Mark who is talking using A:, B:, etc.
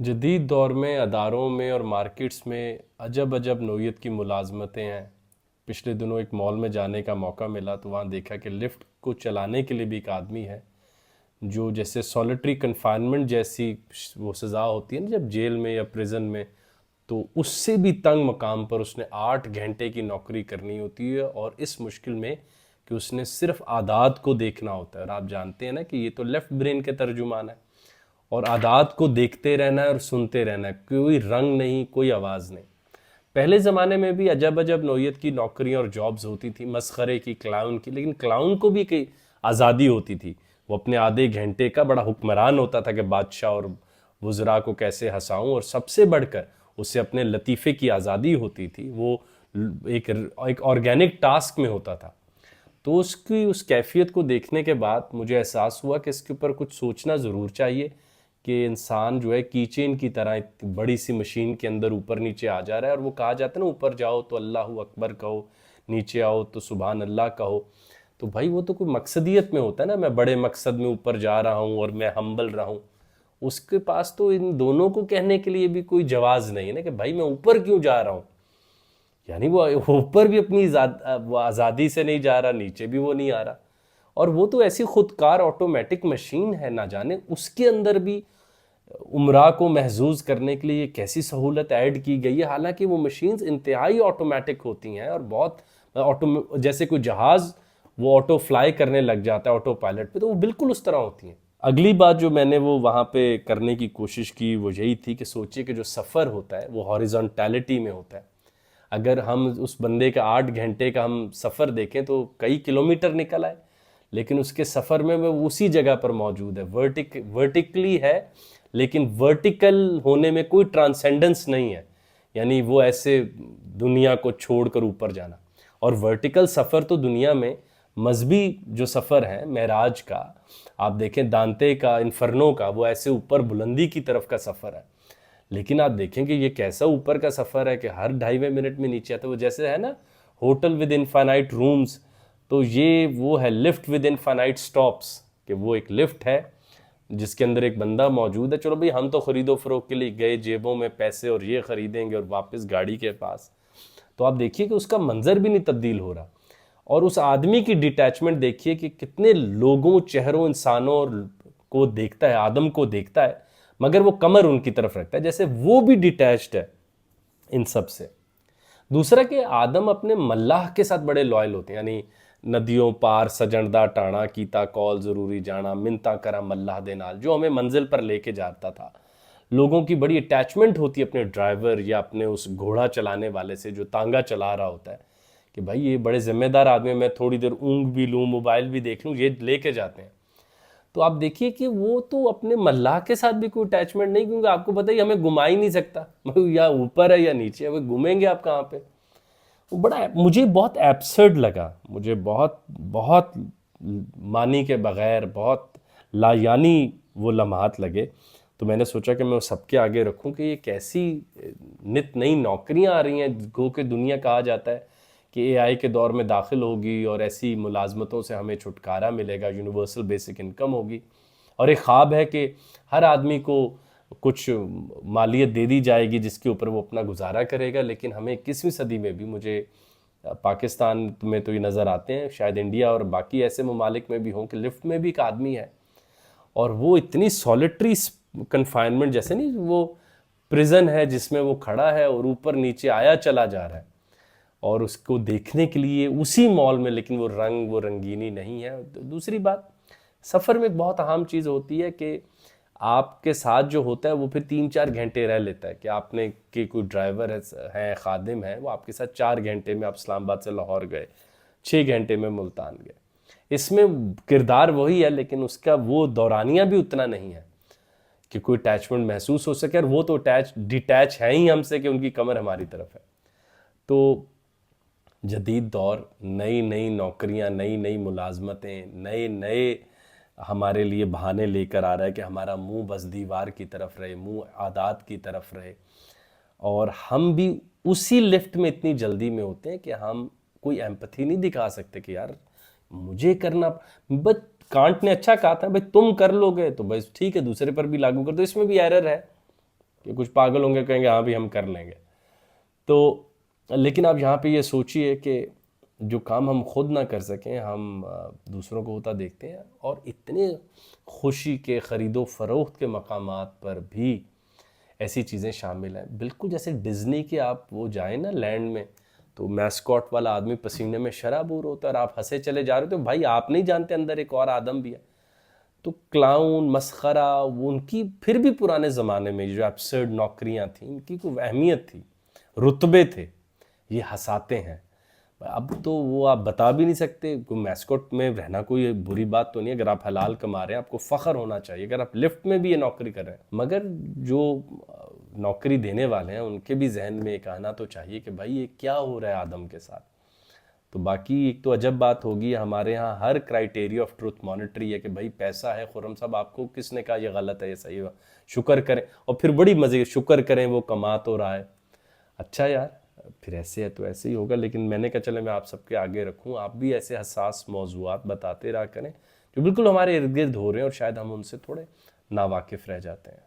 A: जदीद दौर में अदारों में और मार्केट्स में अजब अजब नौइयत की मुलाजमतें हैं। पिछले दिनों एक मॉल में जाने का मौका मिला तो वहाँ देखा कि लिफ्ट को चलाने के लिए भी एक आदमी है जो जैसे सॉलिटरी कन्फाइनमेंट जैसी वो सज़ा होती है ना जब जेल में या प्रिजन में, तो उससे भी तंग मकाम पर उसने 8 घंटे की नौकरी करनी होती है और इस मुश्किल में कि उसने सिर्फ आदात को देखना होता है। और आप जानते हैं ना कि ये तो लेफ्ट ब्रेन के तर्जुमान है और आदात को देखते रहना है और सुनते रहना है, कोई रंग नहीं, कोई आवाज़ नहीं। पहले ज़माने में भी अजब अजब नौइयत की नौकरियां और जॉब्स होती थी, मसखरे की, क्लाउन की, लेकिन क्लाउन को भी कई आज़ादी होती थी। वो अपने आधे घंटे का बड़ा हुक्मरान होता था कि बादशाह और वज़रा को कैसे हंसाऊं, और सबसे बढ़कर उसे अपने लतीफ़े की आज़ादी होती थी। वो एक एक ऑर्गेनिक टास्क में होता था। तो उसकी उस कैफियत को देखने के बाद मुझे एहसास हुआ कि इसके ऊपर कुछ सोचना ज़रूर चाहिए कि इंसान जो है कीचेन की तरह इतनी बड़ी सी मशीन के अंदर ऊपर नीचे आ जा रहा है। और वो कहा जाता है ना, ऊपर जाओ तो अल्लाह अकबर कहो, नीचे आओ तो सुबहान अल्लाह कहो। तो भाई वो तो कोई मकसदियत में होता है ना, मैं बड़े मकसद में ऊपर जा रहा हूँ और मैं हम्बल रहा हूँ। उसके पास तो इन दोनों को कहने के लिए भी कोई जवाज़ नहीं है ना कि भाई मैं ऊपर क्यों जा रहा हूँ। यानी वो ऊपर भी अपनी वो आज़ादी से नहीं जा रहा, नीचे भी वो नहीं आ रहा। और वो तो ऐसी खुदकार ऑटोमेटिक मशीन है, ना जाने उसके अंदर भी उमरा को महजूज करने के लिए ये कैसी सहूलत ऐड की गई है। हालांकि वो मशीन्स इंतहाई ऑटोमेटिक होती हैं और बहुत ऑटो, जैसे कोई जहाज़ वो ऑटो फ्लाई करने लग जाता है ऑटो पायलट पे, तो वो बिल्कुल उस तरह होती हैं। अगली बात जो मैंने वो वहाँ पे करने की कोशिश की वो यही थी कि सोचिए कि जो सफ़र होता है वो हॉरिजॉन्टैलिटी में होता है। अगर हम उस बंदे का 8 घंटे का हम सफ़र देखें तो कई किलोमीटर निकल आए, लेकिन उसके सफ़र में वो उसी जगह पर मौजूद है। वर्टिकली है, लेकिन वर्टिकल होने में कोई ट्रांसेंडेंस नहीं है। यानी वो ऐसे दुनिया को छोड़कर ऊपर जाना। और वर्टिकल सफ़र तो दुनिया में मजहबी जो सफ़र है मेराज का, आप देखें दांते का, इन्फर्नो का, वो ऐसे ऊपर बुलंदी की तरफ का सफ़र है। लेकिन आप देखेंगे ये कैसा ऊपर का सफ़र है कि हर 2.5 मिनट में नीचे आता है। वो जैसे है ना होटल विद इनफाइनाइट रूम्स, तो ये वो है लिफ्ट विद इनफाइनाइट स्टॉप्स, कि वो एक लिफ्ट है जिसके अंदर एक बंदा मौजूद है। चलो भाई हम तो खरीदो फरोख के लिए गए, जेबों में पैसे और ये खरीदेंगे और वापस गाड़ी के पास। तो आप देखिए कि उसका मंजर भी नहीं तब्दील हो रहा। और उस आदमी की डिटैचमेंट देखिए कि कितने लोगों, चेहरों, इंसानों को देखता है, आदम को देखता है, मगर वो कमर उनकी तरफ रखता है, जैसे वो भी डिटैच्ड है इन सब से। दूसरा कि आदम अपने मल्लाह के साथ बड़े लॉयल होते हैं। यानी नदियों पार सजणदा टाणा कीता कॉल जरूरी जाना, मिन्ता करा मल्लाह दे नाल, जो हमें मंजिल पर लेके जाता था। लोगों की बड़ी अटैचमेंट होती है अपने ड्राइवर या अपने उस घोड़ा चलाने वाले से जो तांगा चला रहा होता है, कि भाई ये बड़े जिम्मेदार आदमी है, मैं थोड़ी देर ऊँग भी लूँ, मोबाइल भी देख लूँ, ये लेके जाते हैं। तो आप देखिए कि वो तो अपने मल्लाह के साथ भी कोई अटैचमेंट नहीं, क्योंकि आपको पता ही हमें घुमा ही नहीं सकता, या ऊपर है या नीचे है, वो घूमेंगे आप कहाँ पे। वो बड़ा मुझे बहुत एब्सर्ड लगा, मुझे बहुत बहुत मानी के बगैर बहुत लायानी वो लम्हात लगे। तो मैंने सोचा कि मैं सबके आगे रखूं कि ये कैसी नित नई नौकरियां आ रही हैं। गो के दुनिया कहा जाता है कि एआई के दौर में दाखिल होगी और ऐसी मुलाजमतों से हमें छुटकारा मिलेगा, यूनिवर्सल बेसिक इनकम होगी। और एक ख्वाब है कि हर आदमी को कुछ मालियत दे दी जाएगी जिसके ऊपर वो अपना गुजारा करेगा। लेकिन हमें 21वीं सदी में भी, मुझे पाकिस्तान में तो ये नज़र आते हैं, शायद इंडिया और बाकी ऐसे ममालिक में भी हों, कि लिफ्ट में भी एक आदमी है और वो इतनी सॉलिटरी कन्फाइनमेंट, जैसे नहीं वो प्रिजन है जिसमें वो खड़ा है और ऊपर नीचे आया चला जा रहा है, और उसको देखने के लिए उसी मॉल में, लेकिन वो रंग, वो रंगीनी नहीं है। दूसरी बात, सफ़र में एक बहुत अहम चीज़ होती है कि आपके साथ जो होता है वो फिर 3-4 घंटे रह लेता है। कि आपने कि कोई ड्राइवर है, खादिम है, वो आपके साथ 4 घंटे में आप इस्लामाबाद से लाहौर गए, 6 घंटे में मुल्तान गए। इसमें किरदार वही है, लेकिन उसका वो दौरानिया भी उतना नहीं है कि कोई अटैचमेंट महसूस हो सके। और वो तो डिटैच है ही हमसे कि उनकी कमर हमारी तरफ है। तो जदीद दौर, नई नई नौकरियां, नई नई मुलाजमतें, नए नए हमारे लिए बहाने लेकर आ रहा है कि हमारा मुंह बस दीवार की तरफ रहे, मुंह आदात की तरफ रहे। और हम भी उसी लिफ्ट में इतनी जल्दी में होते हैं कि हम कोई एम्पथी नहीं दिखा सकते कि यार मुझे करना। बस कांट ने अच्छा कहा था, भाई तुम कर लोगे तो बस ठीक है, दूसरे पर भी लागू कर दो, इसमें भी एरर है। कि कुछ पागल होंगे कहेंगे हाँ भी हम कर लेंगे। तो लेकिन आप यहाँ पे ये सोचिए कि जो काम हम खुद ना कर सकें हम दूसरों को होता देखते हैं, और इतने खुशी के ख़रीदो फरोख्त के मकामात पर भी ऐसी चीज़ें शामिल हैं। बिल्कुल जैसे डिज्नी के आप वो जाएं ना लैंड में, तो मैस्कॉट वाला आदमी पसीने में शराबूर होता है और आप हंसे चले जा रहे हो, तो भाई आप नहीं जानते अंदर एक और आदम भी है। तो क्लाउन मस्खरा वो उनकी फिर भी पुराने ज़माने में जो एब्सर्ड नौकरियां थी इनकी कोई अहमियत थी, रुतबे थे, ये हंसाते हैं। अब तो वो आप बता भी नहीं सकते। कोई मैस्कॉट में रहना कोई बुरी बात तो नहीं है, अगर आप हलाल कमा रहे हैं आपको फ़ख्र होना चाहिए अगर आप लिफ्ट में भी ये नौकरी कर रहे हैं। मगर जो नौकरी देने वाले हैं उनके भी जहन में एक आना तो चाहिए कि भाई ये क्या हो रहा है आदम के साथ। तो बाकी एक तो अजब बात होगी, हमारे यहाँ हर क्राइटेरिया ऑफ ट्रुथ मॉनिटरी है कि भाई पैसा है। खुर्रम साहब आपको किसने कहा ये गलत है ये सही है, शुक्र करें। और फिर बड़ी मज़े, शुक्र करें वो कमा तो रहा है। अच्छा यार फिर ऐसे है तो ऐसे ही होगा। लेकिन मैंने कहा चले मैं आप सबके आगे रखूं, आप भी ऐसे हसास मौजूआत बताते रहा करें जो बिल्कुल हमारे इर्द गिर्द हो रहे हैं और शायद हम उनसे थोड़े नावाकिफ़ रह जाते हैं।